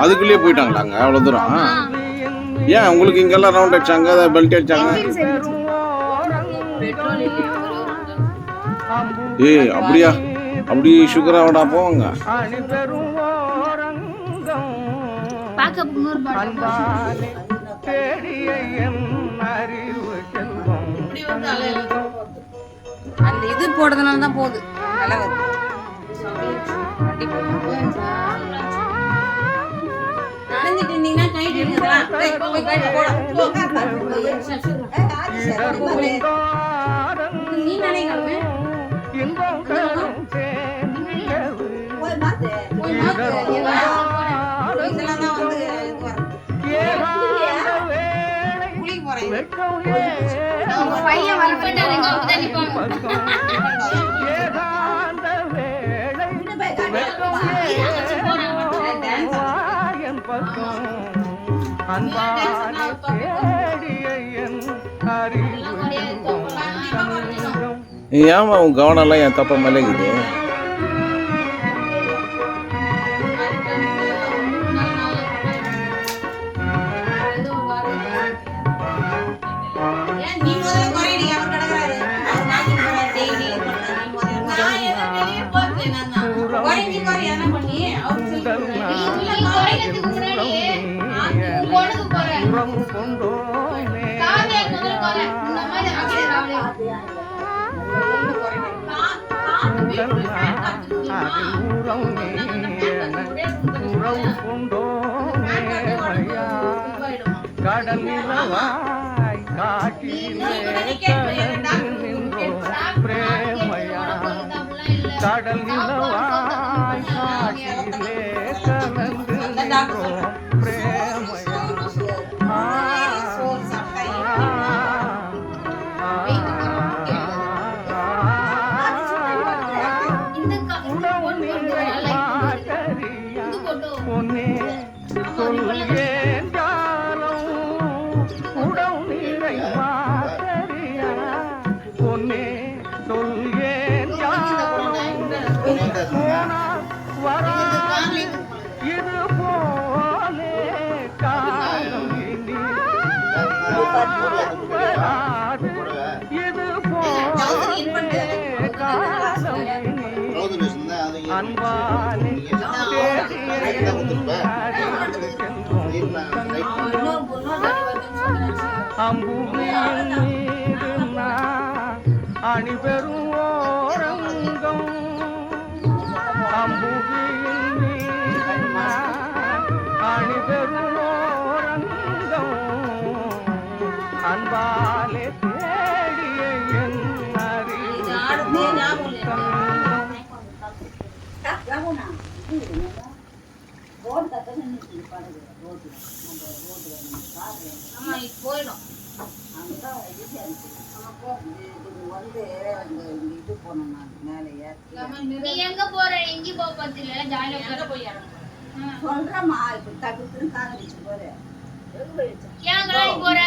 அதுக்குள்ளேயே போயிட்டாங்களாங்க அவ்வளவு தூரம்? ஏன் உங்களுக்கு இங்கெல்லாம் ரவுண்ட் அடிச்சாங்க, பெல்ட் அடிச்சாங்க? அப்படியா? அப்படி சுகராவடா போவாங்க. அந்த இது போடுறதுனால தான் போகுது. நடந்துட்டு இருந்தீங்கன்னா கைட்டு இருக்கலாம். நீ நினைக்கணும் பையன் ஏமா உன் கவனம் எல்லாம் என் தப்ப மேலே இருக்குது. கடலிலவாய் காட்டிலே பிரேமையா, கடலிலவாய் காட்டிலே கலந்து பிரேமையா. பொன்னே சொல்லேன் காலம் உடவு நீரை மாத்தரியா, பொன்னே சொல்லேன் காலம் போனால் வராது இது போலே காலம் இனி வராது இது போலே காலம் இனி அன்பாலே அம்புவியின் மீது அணிபெறும் ஓரங்கம், அம்புவியின் மீது அணிபெறும் ஓரங்கம், அன்பாலே தேடிய என் நீ எங்க போற? எங்க போக பத்தில ஜாலியா போய் சொல்றமா தடுத்து காணிச்சு போற. ஏங்கடா நீ போற?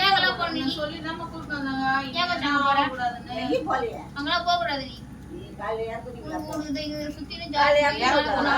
ஏங்கடா போற? நீ சொல்லி நம்ம கூப்பிட்டாங்க. ஏங்க போற? எங்க போறியா? அங்கலாம் போக கூடாது. நீ காலையில ஏத்துறீங்களா? சுத்தின ஜாலியா போனா